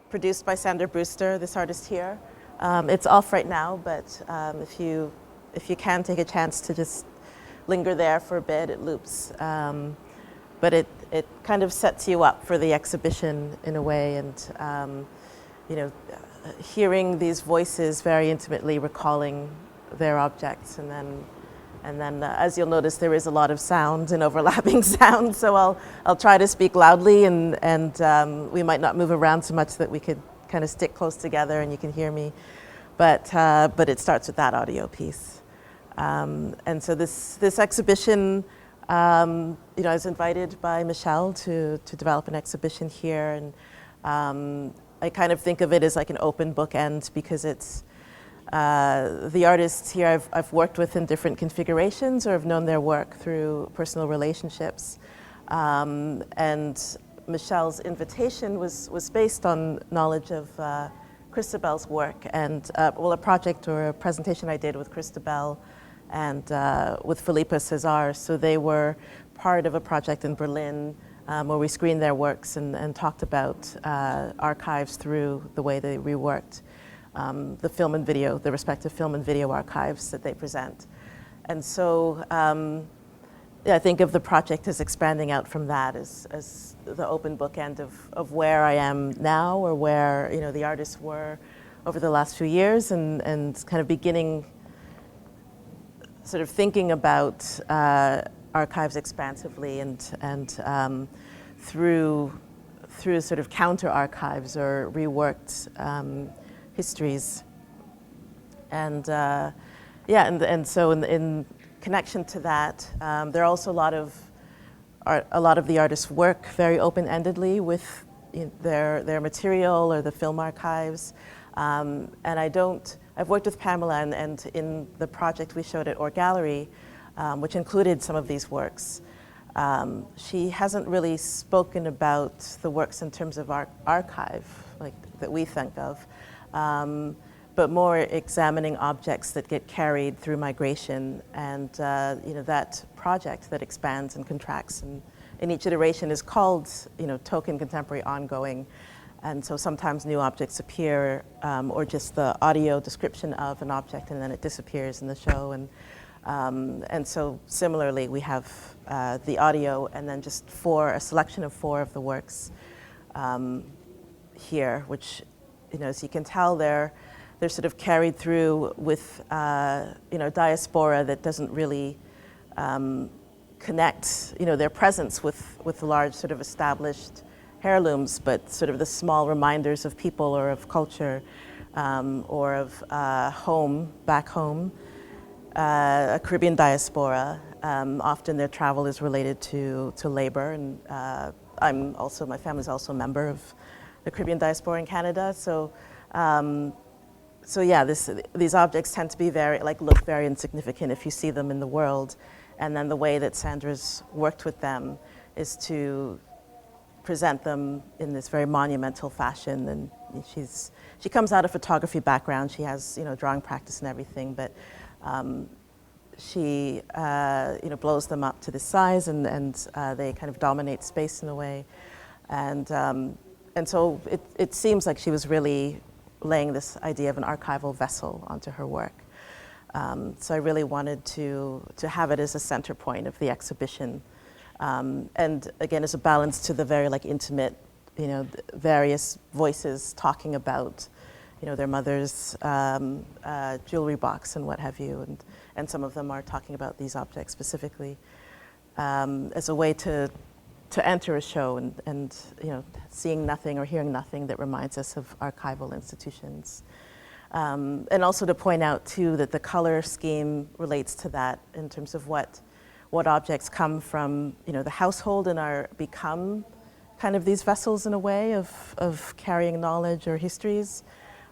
produced by Sandra Brewster, this artist here. It's off right now, but if you can take a chance to just linger there for a bit, it loops. But it kind of sets you up for the exhibition in a way, and hearing these voices very intimately recalling their objects, and then as you'll notice, there is a lot of sound and overlapping sound. So I'll try to speak loudly, and we might not move around so much that we could kind of stick close together and you can hear me. But it starts with that audio piece. And so this exhibition, I was invited by Michelle to develop an exhibition here, and I kind of think of it as like an open book end, because it's the artists here I've worked with in different configurations or have known their work through personal relationships. And Michelle's invitation was based on knowledge of Christabel's work, and a project or a presentation I did with Christabel and with Philippa Cesar. So they were part of a project in Berlin where we screened their works and talked about archives through the way they reworked the film and video, the respective film and video archives that they present. And so I think of the project as expanding out from that as the open bookend of where I am now, or where the artists were over the last few years, and kind of beginning sort of thinking about archives expansively and through sort of counter archives or reworked histories. And so in connection to that, there are also a lot of the artists work very open-endedly with their material or the film archives. And I've worked with Pamela, and in the project we showed at Or Gallery, which included some of these works, she hasn't really spoken about the works in terms of archive, like that we think of, but more examining objects that get carried through migration, and that project that expands and contracts, and in each iteration is called token, contemporary, ongoing. And so sometimes new objects appear, or just the audio description of an object, and then it disappears in the show. And so similarly, we have the audio, and then just a selection of 4 of the works here, which, as you can tell, they're sort of carried through with diaspora that doesn't really connect their presence with large sort of established heirlooms, but sort of the small reminders of people or of culture, or of home, back home, a Caribbean diaspora. Often their travel is related to labor, and my family's also a member of the Caribbean diaspora in Canada. So these objects tend to be look very insignificant if you see them in the world, and then the way that Sandra's worked with them is to present them in this very monumental fashion. And she comes out of photography background. She has drawing practice and everything, but she blows them up to this size, and they kind of dominate space in a way, and so it seems like she was really laying this idea of an archival vessel onto her work. So I really wanted to have it as a center point of the exhibition. And again, as a balance to the very intimate, various voices talking about, their mother's jewelry box and what have you, and some of them are talking about these objects specifically, as a way to enter a show and seeing nothing or hearing nothing that reminds us of archival institutions. And also to point out too that the color scheme relates to that in terms of what objects come from the household and become kind of these vessels in a way of carrying knowledge or histories,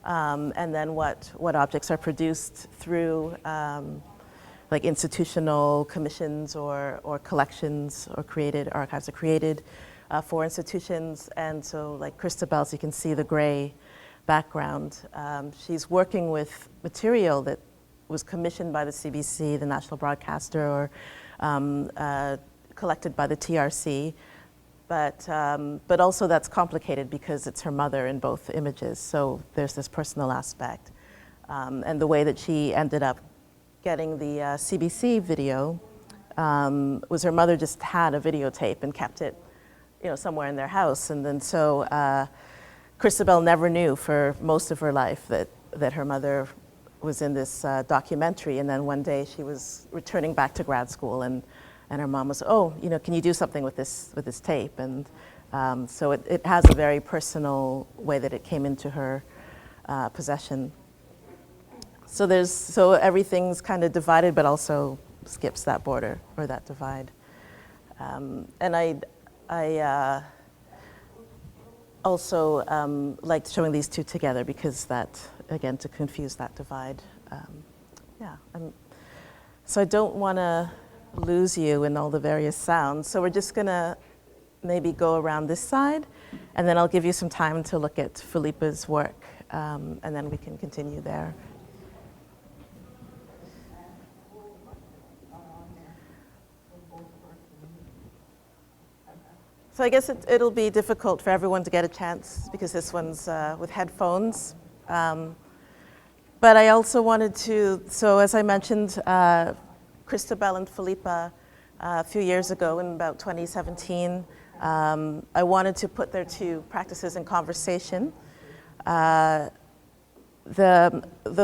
and then what objects are produced through institutional commissions or collections, or archives are created for institutions. And so Christabel's, you can see the gray background. She's working with material that was commissioned by the CBC, the national broadcaster, or collected by the TRC, but also that's complicated because it's her mother in both images. So there's this personal aspect. And the way that she ended up getting the CBC video was her mother just had a videotape and kept it, somewhere in their house. And then so Christabel never knew for most of her life that her mother was in this documentary. And then one day she was returning back to grad school, and her mom was, can you do something with this tape? And so it has a very personal way that it came into her possession. So everything's kind of divided, but also skips that border or that divide. And I also liked showing these two together because that, again, to confuse that divide. So I don't want to lose you in all the various sounds. So we're just going to maybe go around this side, and then I'll give you some time to look at Felipe's work, and then we can continue there. So I guess it'll be difficult for everyone to get a chance because this one's with headphones. But I also wanted to, so as I mentioned, Christabel and Felipe a few years ago in about 2017, I wanted to put their two practices in conversation. The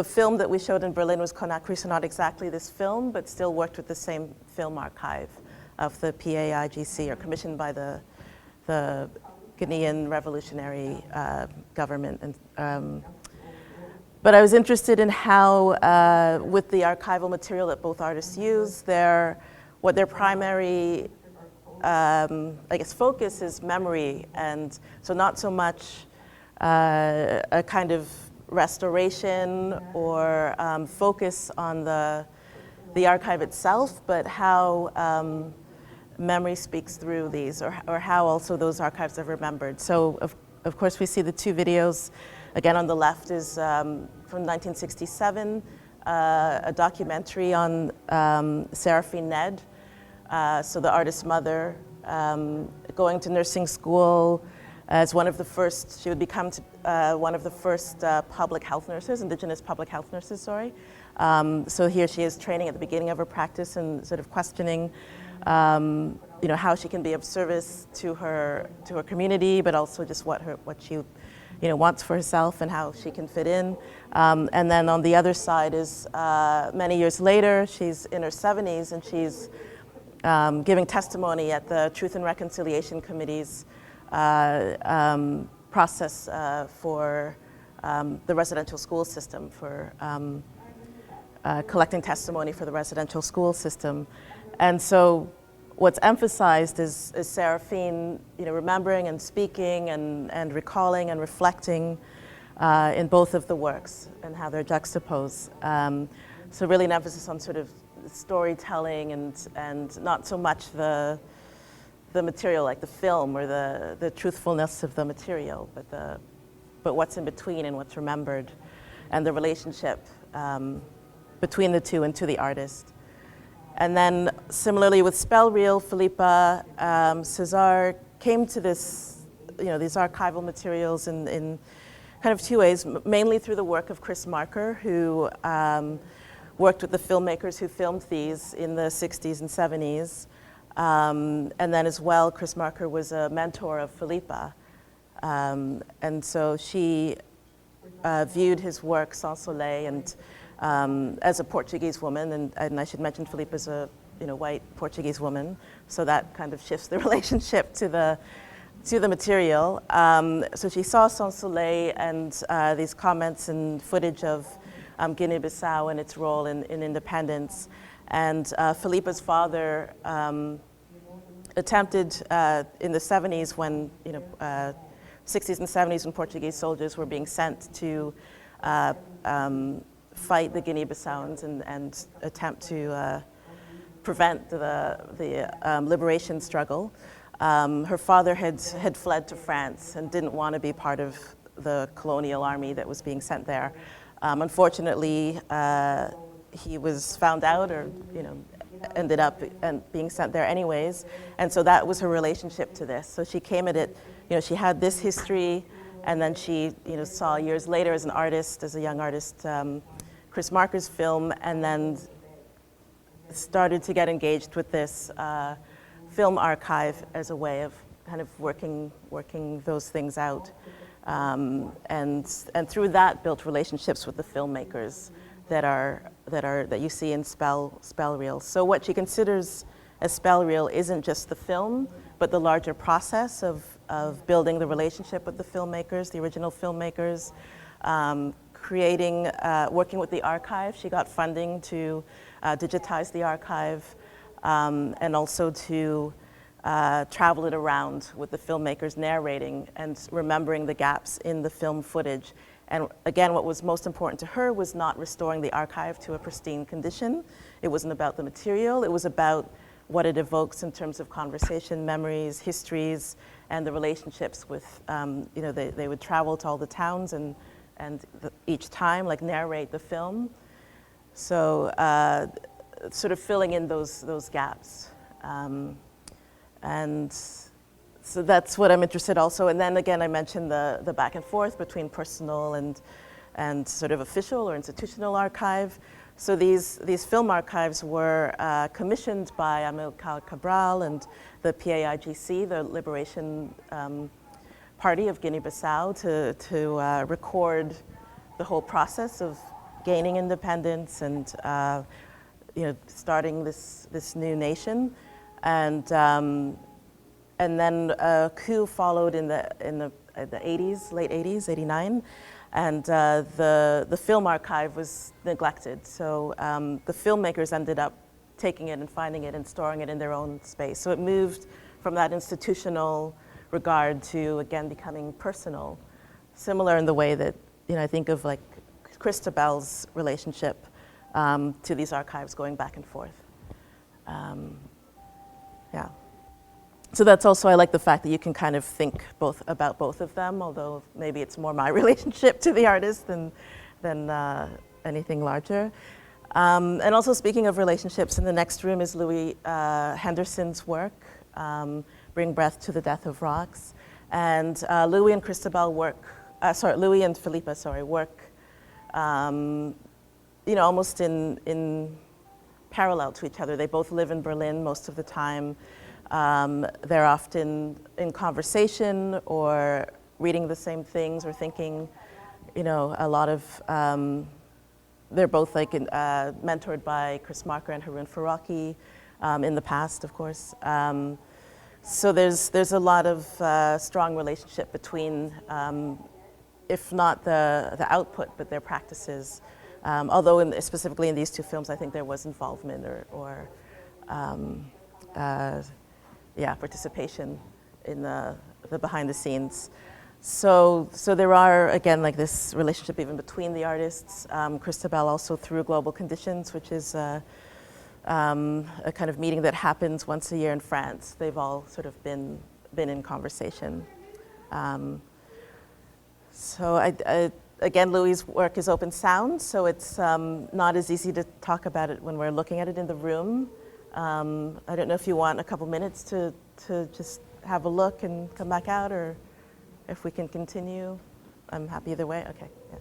film that we showed in Berlin was Conakry, so not exactly this film, but still worked with the same film archive of the PAIGC, or commissioned by the Ghanaian revolutionary government. But I was interested in how, with the archival material that both artists use, what their primary, focus is memory, and so not so much a kind of restoration or focus on the archive itself, but how memory speaks through these, or how also those archives are remembered. So of course we see the two videos. Again, on the left is from 1967, a documentary on Seraphine Ned, so the artist's mother, going to nursing school as one of the first, she would become one of the first public health nurses, indigenous public health nurses, sorry. So here she is training at the beginning of her practice and sort of questioning how she can be of service to her community, but also just what she wants for herself and how she can fit in. And then on the other side is many years later, she's in her 70s and she's giving testimony at the Truth and Reconciliation Committee's process for the residential school system, for collecting testimony for the residential school system. And so what's emphasized is Seraphine, remembering and speaking and recalling and reflecting in both of the works and how they're juxtaposed. So really an emphasis on sort of storytelling and not so much the material, like the film or the truthfulness of the material, but what's in between and what's remembered, and the relationship between the two and to the artist. And then similarly with Spell Reel, Felipe Cesar came to this, these archival materials in kind of two ways, mainly through the work of Chris Marker, who worked with the filmmakers who filmed these in the 60s and 70s. And then as well, Chris Marker was a mentor of Felipe. And so she viewed his work, Sans Soleil, and as a Portuguese woman, and I should mention Felipe is a white Portuguese woman, so that kind of shifts the relationship to the material. So she saw Sans Soleil and these comments and footage of Guinea-Bissau and its role in independence. And Felipe's father attempted in the 70s when, 60s and 70s when Portuguese soldiers were being sent to fight the Guinea-Bissauans and attempt to prevent the liberation struggle. Her father had fled to France and didn't want to be part of the colonial army that was being sent there. Unfortunately, he was found out, or ended up being sent there anyways. And so that was her relationship to this. So she came at it, she had this history, and then she saw years later as an artist, as a young artist, Chris Marker's film, and then started to get engaged with this film archive as a way of kind of working those things out. And through that built relationships with the filmmakers that you see in spell reels. So what she considers a spell reel isn't just the film, but the larger process of building the relationship with the filmmakers, the original filmmakers, working with the archive. She got funding to digitize the archive, and also to travel it around with the filmmakers narrating and remembering the gaps in the film footage. And again, what was most important to her was not restoring the archive to a pristine condition. It wasn't about the material, it was about what it evokes in terms of conversation, memories, histories, and the relationships with, they would travel to all the towns and each time narrate the film. So sort of filling in those gaps. And so that's what I'm interested also. And then again, I mentioned the back and forth between personal and sort of official or institutional archive. So these film archives were commissioned by Amilcar Cabral and the PAIGC, the Liberation Party of Guinea-Bissau, to record the whole process of gaining independence and starting this new nation. And then a coup followed in the 80s, late 80s, 89, and the film archive was neglected. So the filmmakers ended up taking it and finding it and storing it in their own space. So it moved from that institutional regard to, again, becoming personal, similar in the way that, I think of Christabel's relationship to these archives going back and forth. Yeah. So that's also, I like the fact that you can kind of think about both of them, although maybe it's more my relationship to the artist than anything larger. And also speaking of relationships, in the next room is Louis Henderson's work, Bring Breath to the Death of Rocks. And Louis and Christabel Louis and Philippa work, almost in parallel to each other. They both live in Berlin most of the time. They're often in conversation or reading the same things or thinking, a lot of, they're both mentored by Chris Marker and Haroon Faraki in the past, of course. So there's a lot of strong relationship between, if not the output, but their practices. Although specifically in these two films, I think there was involvement or participation in the behind the scenes. So there are, again, this relationship even between the artists. Christabel also through Global Conditions, which is a kind of meeting that happens once a year in France. They've all sort of been in conversation. Again, Louis' work is open sound, so it's not as easy to talk about it when we're looking at it in the room. I don't know if you want a couple minutes to just have a look and come back out, or if we can continue. I'm happy either way. Okay. Yeah.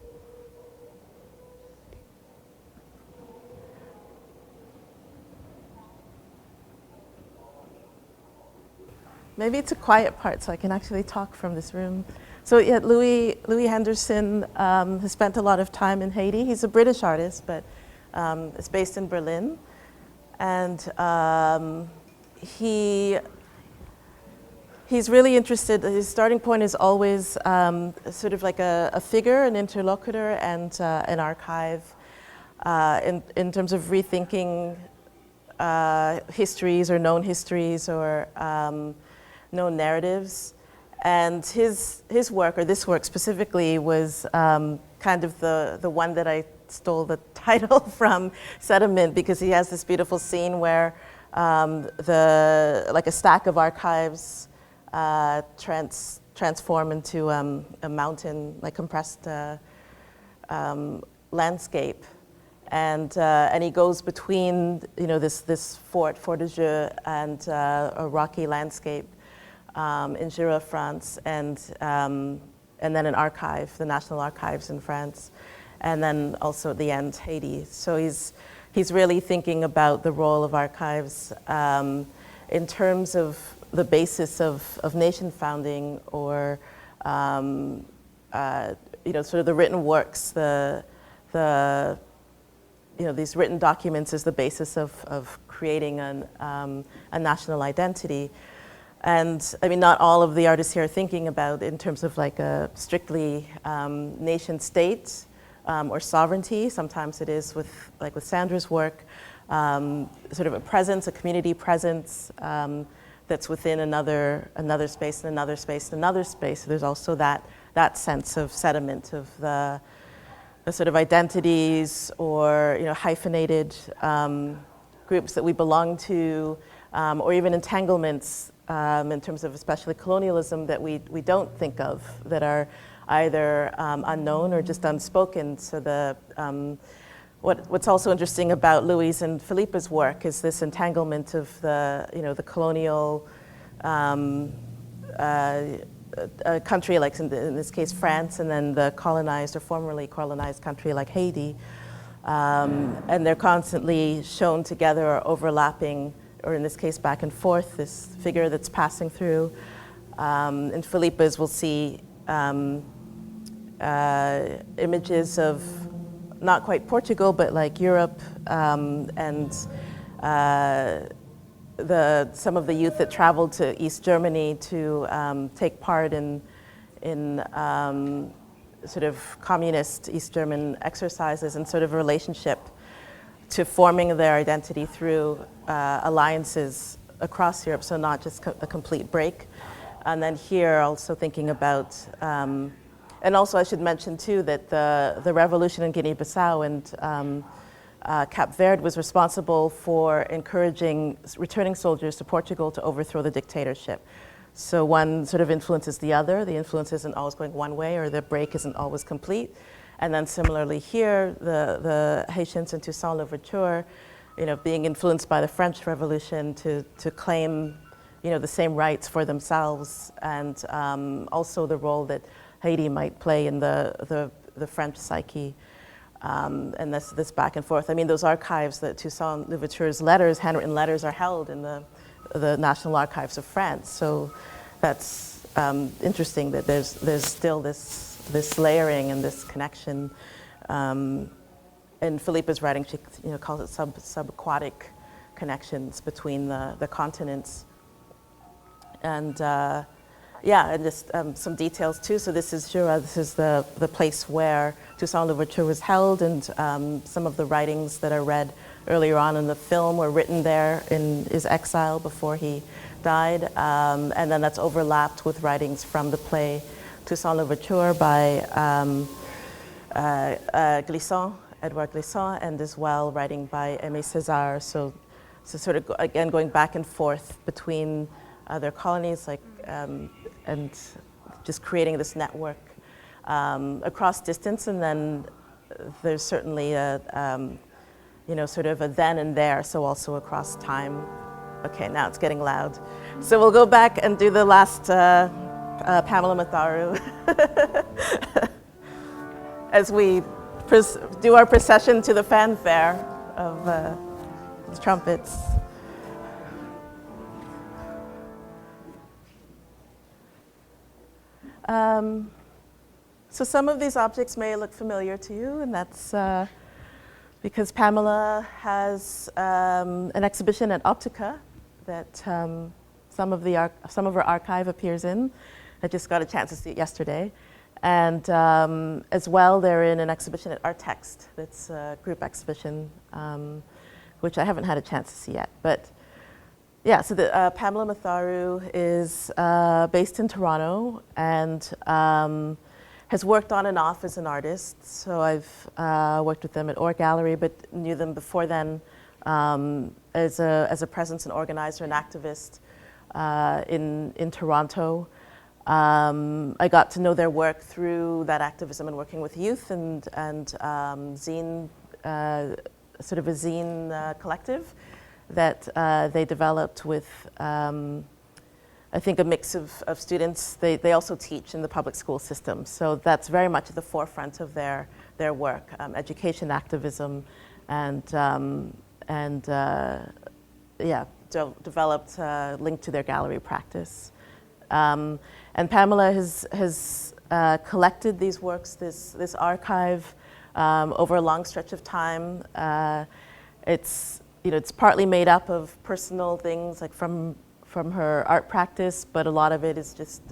Maybe it's a quiet part, so I can actually talk from this room. So yeah, Louis Henderson has spent a lot of time in Haiti. He's a British artist, but is based in Berlin. And he's really interested, his starting point is always sort of like a figure, an interlocutor, and an archive in terms of rethinking histories or known histories or known narratives. And his work, or this work specifically, was kind of the one that I stole the title from, Sediment, because he has this beautiful scene where like a stack of archives transform into a mountain, like compressed landscape. And he goes between, this Fort de Jeu, and a rocky landscape in Jura, France, and then an archive, the National Archives in France, and then also at the end, Haiti. So he's really thinking about the role of archives in terms of the basis of nation founding, or sort of the written works, these written documents as the basis of creating a national identity. And I mean, not all of the artists here are thinking about in terms of like a strictly nation state or sovereignty. Sometimes it is with Sandra's work, sort of a presence, a community presence that's within another space and another space and another space. So there's also that sense of sediment of the sort of identities or hyphenated groups that we belong to, or even entanglements in terms of especially colonialism that we don't think of, that are either unknown or just unspoken. So what's also interesting about Louise and Philippe's work is this entanglement of the colonial country, like in this case France, and then the colonized or formerly colonized country like Haiti. And they're constantly shown together or overlapping, or in this case back and forth, this figure that's passing through. In Philippe's, we'll see images of not quite Portugal, but like Europe, and some of the youth that traveled to East Germany to take part in sort of communist East German exercises, and sort of a relationship to forming their identity through alliances across Europe, so not just a complete break. And then here also thinking about, and also I should mention too that the revolution in Guinea-Bissau and Cap Verde was responsible for encouraging returning soldiers to Portugal to overthrow the dictatorship. So one sort of influences the other. The influence isn't always going one way, or the break isn't always complete. And then similarly here, the Haitians in Toussaint Louverture, being influenced by the French Revolution to claim, the same rights for themselves, and also the role that Haiti might play in the French psyche. And this back and forth. I mean, those archives, that Toussaint Louverture's letters, handwritten letters, are held in the National Archives of France. So that's interesting that there's still this layering and this connection. In Philippe's writing, she calls it subaquatic connections between the continents. And and just some details too. So this is Jura. This is the place where Toussaint Louverture was held, and some of the writings that are read earlier on in the film were written there in his exile before he died. And then that's overlapped with writings from the play Toussaint Louverture by Edouard Glissant, and as well writing by Aimé Césaire. So sort of again going back and forth between their colonies, and just creating this network across distance. And then there's certainly a sort of a then and there, so also across time. Okay, now it's getting loud. So we'll go back and do the last Pamela Matharu as we do our procession to the fanfare of the trumpets. So some of these objects may look familiar to you, and that's because Pamela has an exhibition at Optica that some of her archive appears in. I just got a chance to see it yesterday. And as well, they're in an exhibition at Arttext. That's a group exhibition, which I haven't had a chance to see yet. But yeah, so the Pamela Matharu is based in Toronto, and has worked on and off as an artist. So I've worked with them at Art Gallery, but knew them before then as a presence and organizer and activist in Toronto. I got to know their work through that activism and working with youth and zine sort of a zine collective that they developed with, I think, a mix of students. They also teach in the public school system, so that's very much at the forefront of their work, education activism, and developed linked to their gallery practice. And Pamela has collected these works, this archive, over a long stretch of time. It's partly made up of personal things, like from her art practice, but a lot of it is just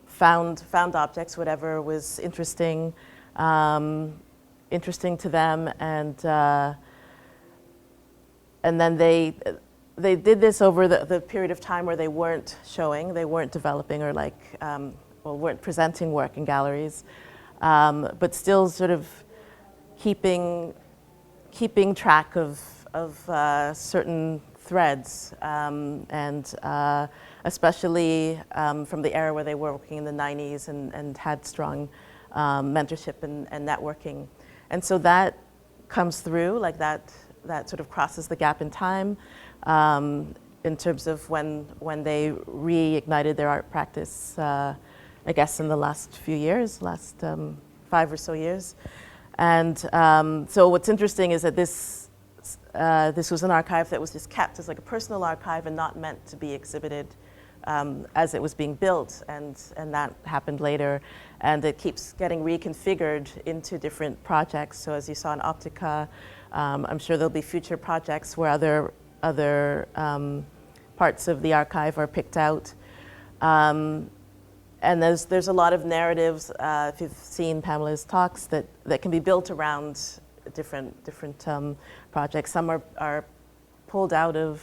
found objects, whatever was interesting to them, and then they did this over the period of time where they weren't showing, they weren't developing, or weren't presenting work in galleries, but still sort of keeping track of certain threads, and especially from the era where they were working in the 90s and had strong mentorship and networking. And so that comes through, like that sort of crosses the gap in time, in terms of when they reignited their art practice, I guess in the last few years, last 5 or so years. And so what's interesting is that this was an archive that was just kept as like a personal archive and not meant to be exhibited as it was being built, and that happened later, and it keeps getting reconfigured into different projects. So as you saw in Optica, I'm sure there'll be future projects where other parts of the archive are picked out. And there's a lot of narratives, if you've seen Pamela's talks, that can be built around different projects. Some are pulled out of,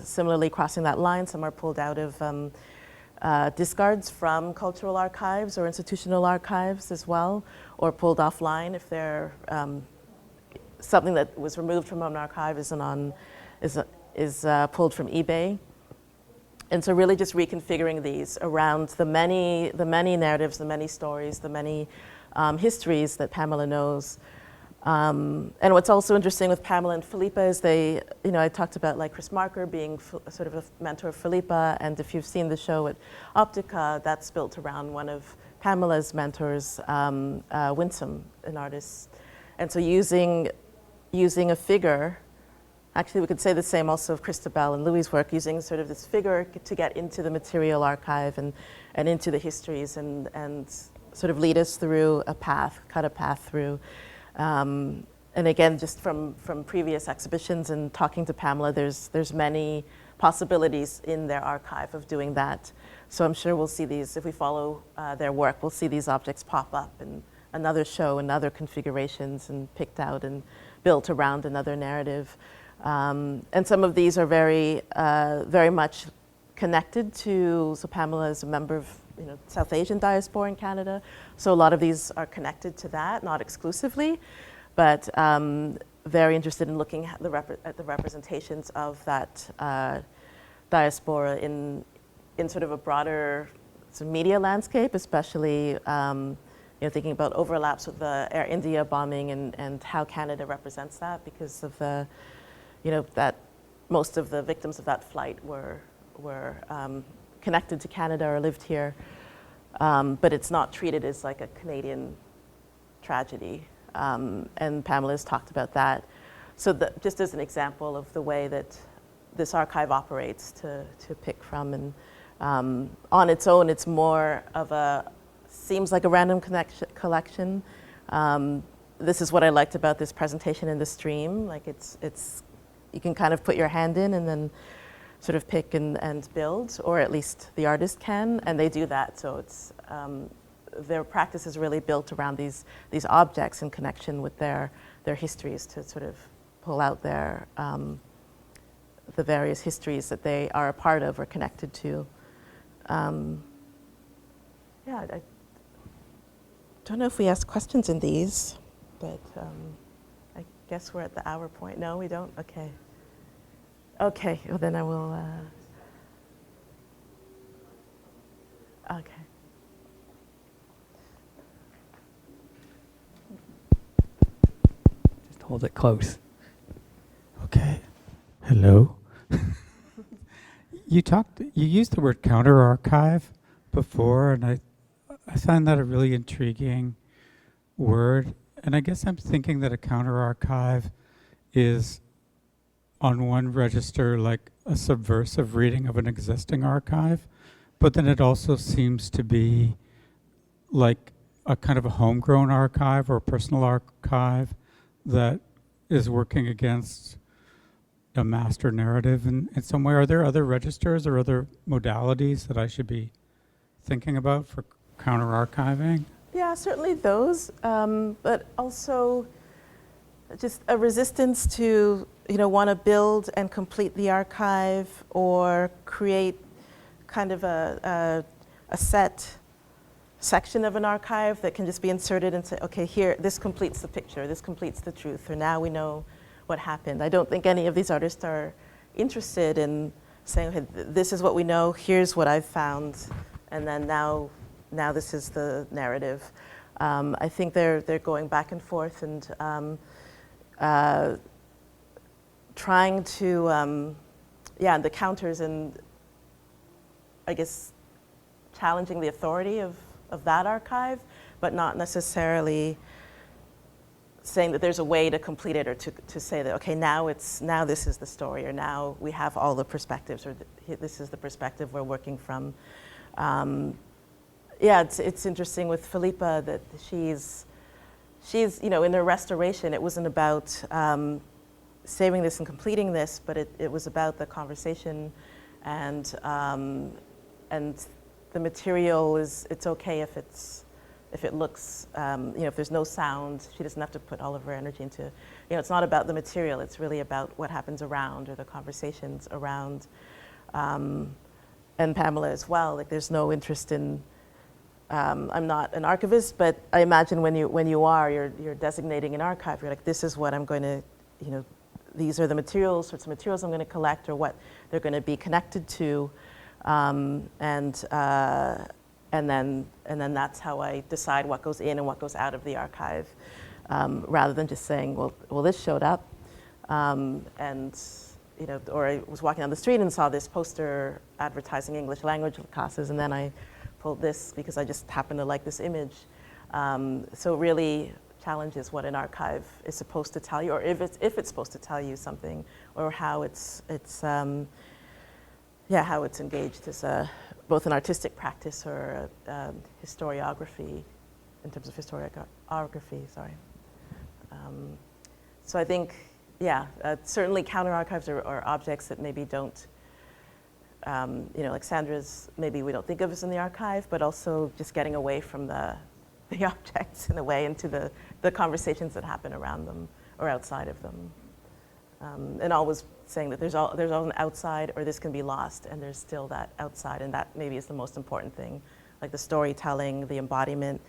similarly crossing that line, some are pulled out of discards from cultural archives or institutional archives as well, or pulled offline if they're something that was removed from an archive is pulled from eBay. And so really just reconfiguring these around the many narratives, the many stories, the many histories that Pamela knows. And what's also interesting with Pamela and Philippa is I talked about like Chris Marker being sort of a mentor of Philippa, and if you've seen the show at Optica, that's built around one of Pamela's mentors, Winsome, an artist. And so using a figure, actually we could say the same also of Christabel and Louis' work, using sort of this figure to get into the material archive and into the histories and sort of lead us through a path, cut a path through. And again, just from previous exhibitions and talking to Pamela, there's many possibilities in their archive of doing that. So I'm sure we'll see these, if we follow their work, we'll see these objects pop up in another show and other configurations and picked out and built around another narrative. And some of these are very much connected to, so Pamela is a member of South Asian diaspora in Canada. So a lot of these are connected to that, not exclusively, but very interested in looking at the representations of that diaspora in sort of a broader media landscape, especially thinking about overlaps with the Air India bombing and how Canada represents that, because of the, that most of the victims of that flight were connected to Canada or lived here, but it's not treated as like a Canadian tragedy, and Pamela's talked about that. So just as an example of the way that this archive operates to pick from, and on its own, it's more of seems like a random collection. This is what I liked about this presentation in the stream. Like it's you can kind of put your hand in and then sort of pick and build, or at least the artist can, and they do that. So it's their practice is really built around these objects in connection with their histories, to sort of pull out their the various histories that they are a part of or connected to. Yeah, I don't know if we asked questions in these, but I guess we're at the hour point. No, we don't? Okay. Okay, well then I will, okay. hold it close. Okay. Hello. You used the word counter archive before, and I find that a really intriguing word. And I guess I'm thinking that a counter archive is, on one register, like a subversive reading of an existing archive, but then it also seems to be like a kind of a homegrown archive or a personal archive that is working against a master narrative in some way. Are there other registers or other modalities that I should be thinking about for counter archiving? Yeah, certainly those, but also just a resistance to, want to build and complete the archive or create kind of a set section of an archive that can just be inserted and say, okay, here, this completes the picture, this completes the truth, or now we know what happened. I don't think any of these artists are interested in saying, okay, this is what we know, here's what I've found, and then now this is the narrative. I think they're going back and forth and trying to, the counters and I guess challenging the authority of that archive, but not necessarily saying that there's a way to complete it or to say that, okay, now this is the story, or now we have all the perspectives, or this is the perspective we're working from. It's interesting with Philippa that she's in her restoration, it wasn't about saving this and completing this, but it was about the conversation and the material it's okay if it looks, if there's no sound, she doesn't have to put all of her energy into, it's not about the material, it's really about what happens around or the conversations around. And Pamela as well, like there's no interest in, I'm not an archivist, but I imagine when you are, you're designating an archive, you're like, this is what I'm going to, these are the sorts of materials I'm going to collect or what they're going to be connected to. And then that's how I decide what goes in and what goes out of the archive, rather than just saying, well, this showed up, or I was walking down the street and saw this poster advertising English language classes, and then I pulled this because I just happened to like this image. So it really challenges what an archive is supposed to tell you, or if it's supposed to tell you something, or how it's engaged as both an artistic practice or historiography, in terms of historiography, sorry. So I think, certainly counter archives are objects that maybe don't, like Sandra's, maybe we don't think of as in the archive, but also just getting away from the objects in a way into the conversations that happen around them or outside of them. And always saying that there's always an outside, or this can be lost, and there's still that outside, and that maybe is the most important thing, like the storytelling, the embodiment.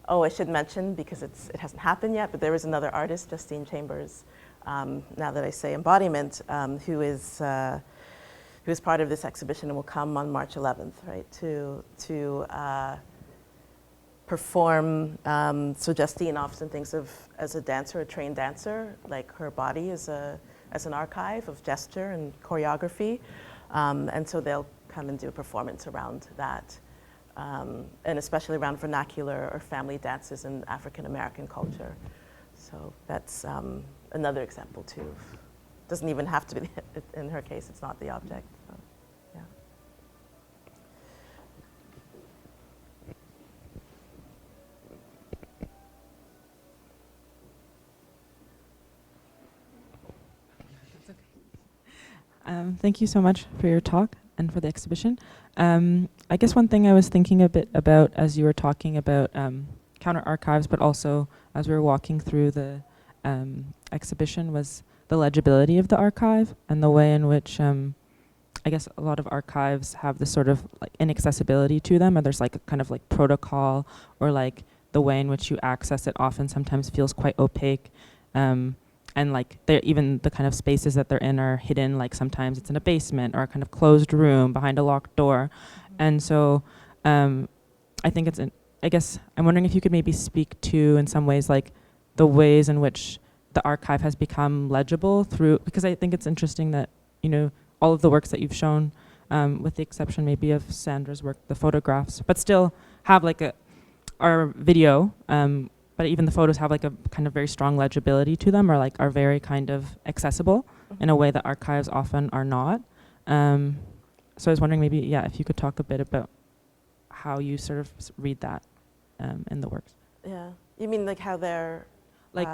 Oh, I should mention, because it hasn't happened yet, but there is another artist, Justine Chambers, now that I say embodiment, who is part of this exhibition and will come on March 11th, right, to perform. So Justine often thinks of as a dancer, a trained dancer, like her body is as an archive of gesture and choreography. And so they'll come and do a performance around that, and especially around vernacular or family dances in African American culture. So that's another example too. Doesn't even have to be, in her case, it's not the object. So, yeah. Thank you so much for your talk and for the exhibition. I guess one thing I was thinking a bit about as you were talking about counter archives, but also as we were walking through the exhibition, was the legibility of the archive and the way in which I guess a lot of archives have this sort of like inaccessibility to them, or there's like a kind of like protocol, or like the way in which you access it often sometimes feels quite opaque. And like even the kind of spaces that they're in are hidden, like sometimes it's in a basement or a kind of closed room behind a locked door. And so I think I guess I'm wondering if you could maybe speak to, in some ways, like the ways in which the archive has become legible through, because I think it's interesting that, you know, all of the works that you've shown, with the exception maybe of Sandra's work, the photographs, but still have like our video, but even the photos have like a kind of very strong legibility to them, or like are very kind of accessible in a way that archives often are not. So I was wondering maybe, yeah, if you could talk a bit about how you sort of read that in the works. Yeah, you mean like how they're Like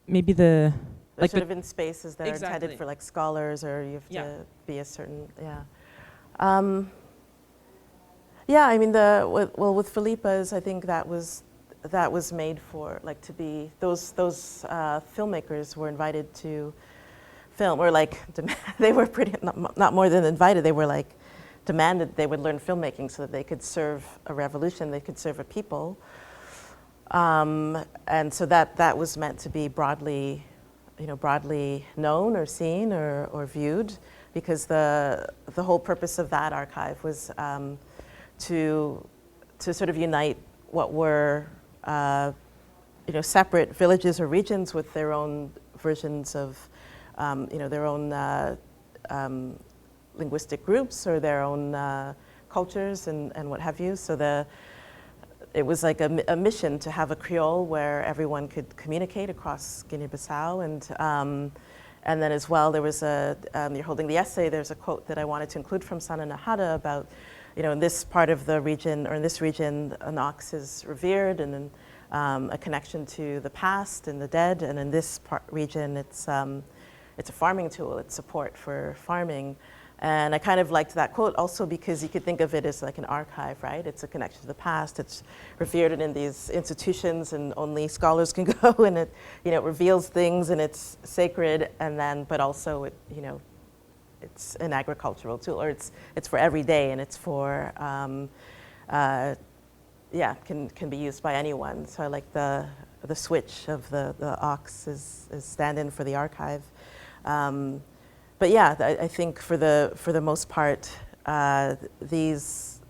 maybe the they're like sort the of in spaces that are Exactly. intended for like scholars, or you have Yeah. to be a certain, yeah. Yeah, I mean with Felipa's, I think that was made for like to be those filmmakers were invited to film, or like they were pretty not more than invited, they were like demanded they would learn filmmaking so that they could serve a revolution, they could serve a people. And so that was meant to be broadly known or seen or viewed, because the whole purpose of that archive was to sort of unite what were separate villages or regions with their own versions of their own linguistic groups or their own cultures and what have you. So it was like a mission to have a Creole where everyone could communicate across Guinea-Bissau, and then as well there was you're holding the essay, there's a quote that I wanted to include from Sana Nahada about, in this part of the region, or in this region, an ox is revered, and a connection to the past and the dead, and in this region it's a farming tool, it's support for farming. And I kind of liked that quote also because you could think of it as like an archive, right? It's a connection to the past. It's revered in these institutions, and only scholars can go. And it, it reveals things, and it's sacred. And then, but also, it's an agricultural tool, or it's for every day, and it's for, can be used by anyone. So I like the switch of the ox is stand-in for the archive. But yeah, I think for the most part, these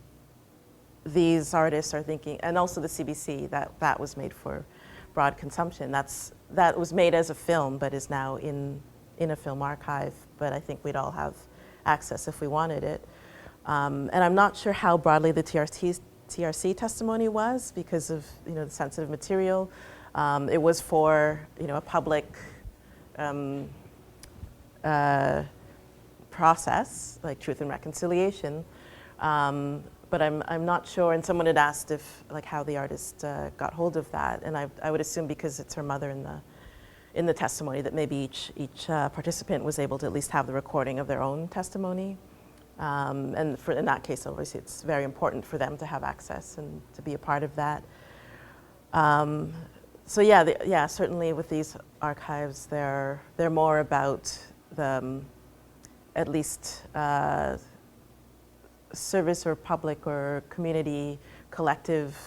artists are thinking, and also the CBC, that was made for broad consumption. That was made as a film, but is now in a film archive. But I think we'd all have access if we wanted it. And I'm not sure how broadly the TRC testimony was because of the sensitive material. It was for a public. Process, like Truth and Reconciliation, but I'm not sure. And someone had asked how the artist got hold of that, and I would assume because it's her mother in the testimony that maybe each participant was able to at least have the recording of their own testimony, and in that case, obviously, it's very important for them to have access and to be a part of that. So yeah, certainly with these archives, they're more about the at least service or public or community collective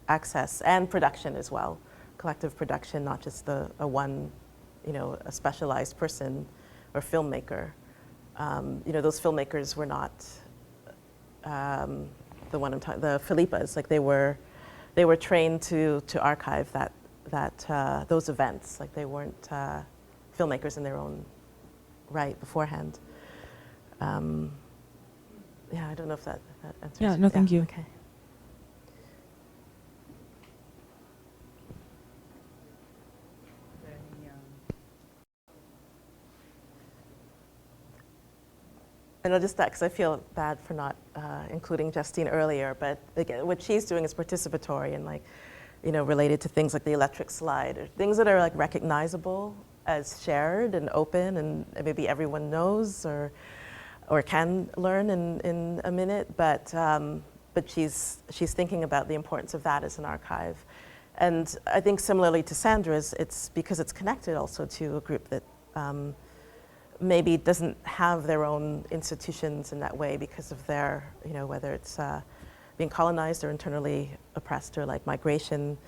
access and production as well. Collective production, not just a specialized person or filmmaker. Those filmmakers were not the one I'm talking. The Felipas, like they were trained to archive those events. Like they weren't filmmakers in their own right beforehand. I don't know if that answers. Yeah, no, thank you. Okay. And I'll just that because I feel bad for not including Justine earlier, but again, what she's doing is participatory and related to things like the electric slide, or things that are like recognizable as shared and open, and maybe everyone knows or can learn in a minute, but she's thinking about the importance of that as an archive. And I think similarly to Sandra's, it's because it's connected also to a group that maybe doesn't have their own institutions in that way because of their, whether it's being colonized or internally oppressed, or like migration,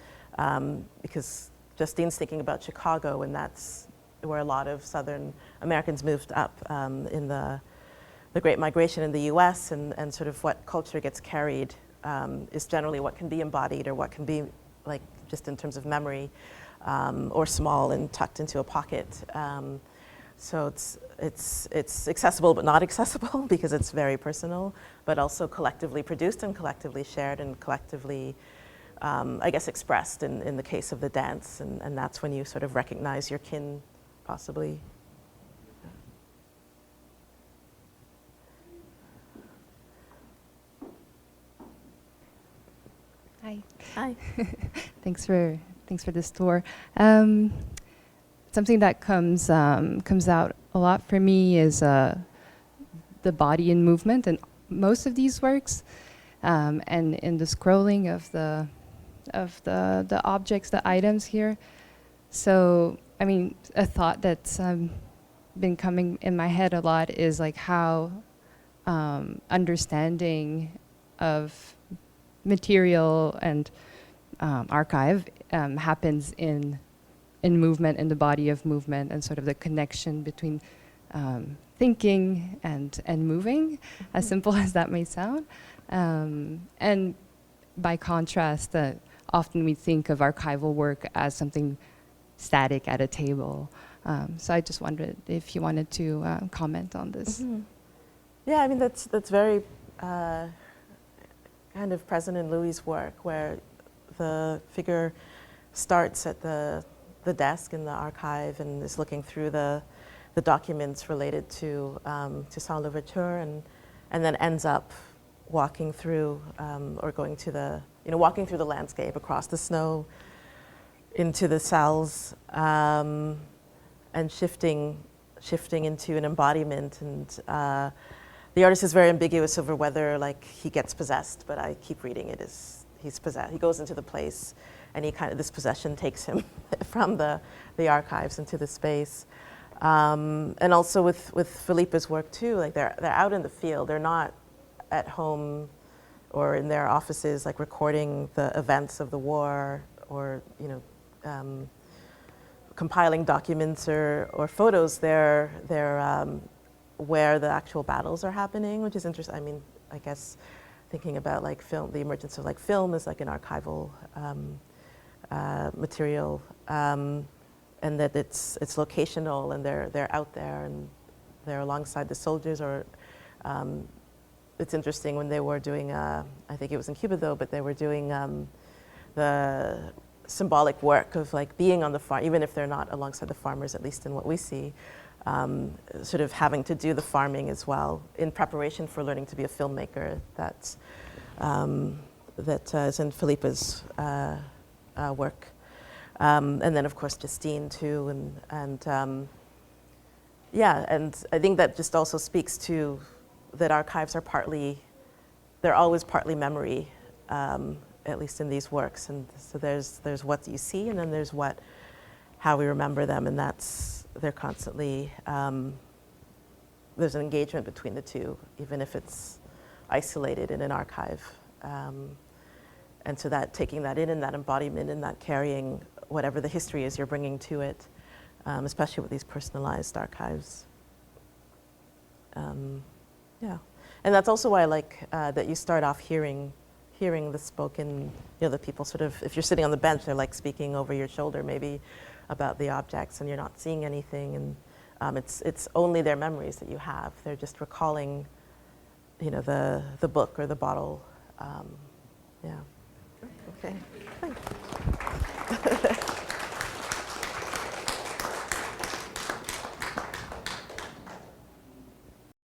because Justine's thinking about Chicago, and that's where a lot of Southern Americans moved up in the Great Migration in the US, and sort of what culture gets carried is generally what can be embodied or what can be like just in terms of memory, or small and tucked into a pocket. So it's accessible but not accessible because it's very personal, but also collectively produced and collectively shared and collectively, I guess, expressed in the case of the dance. And that's when you sort of recognize your kin, possibly. Hi. Hi. Thanks for this tour. Something that comes out a lot for me is the body in movement in most of these works, and in the scrolling of the objects, the items here. So, I mean, a thought that's been coming in my head a lot is like how understanding of material and archive happens in movement, in the body of movement, and sort of the connection between thinking and moving, as simple as that may sound. And by contrast, often we think of archival work as something static at a table. So I just wondered if you wanted to comment on this. Mm-hmm. Yeah, I mean, that's very kind of present in Louis' work, where the figure starts at the desk in the archive and is looking through the documents related to Sans Louverture, and then ends up walking through or going to walking through the landscape across the snow into the cells, and shifting into an embodiment. And the artist is very ambiguous over whether like he gets possessed, but I keep reading it as he's possessed. He goes into the place, and this possession takes him from the archives into the space. And also with Philippe's work too, like they're out in the field. They're not at home or in their offices, like recording the events of the war, or compiling documents or photos. They're where the actual battles are happening, which is interesting. I mean, I guess thinking about like film, the emergence of like film as like an archival material, and that it's locational, and they're out there and they're alongside the soldiers. Or it's interesting when they were doing, I think it was in Cuba though, but they were doing the symbolic work of like being on the farm, even if they're not alongside the farmers, at least in what we see, sort of having to do the farming as well in preparation for learning to be a filmmaker. That is in Philippe's work, and then of course Justine too, and I think that just also speaks to that archives are they're always partly memory, at least in these works. And so there's what you see, and then there's how we remember them, and they're constantly, there's an engagement between the two, even if it's isolated in an archive. And so that taking that in, and that embodiment, and that carrying whatever the history is you're bringing to it, especially with these personalized archives. And that's also why I like that you start off hearing the spoken, the people sort of, if you're sitting on the bench, they're like speaking over your shoulder maybe about the objects, and you're not seeing anything, and it's only their memories that you have. They're just recalling, the book or the bottle. Yeah. Okay. Thanks.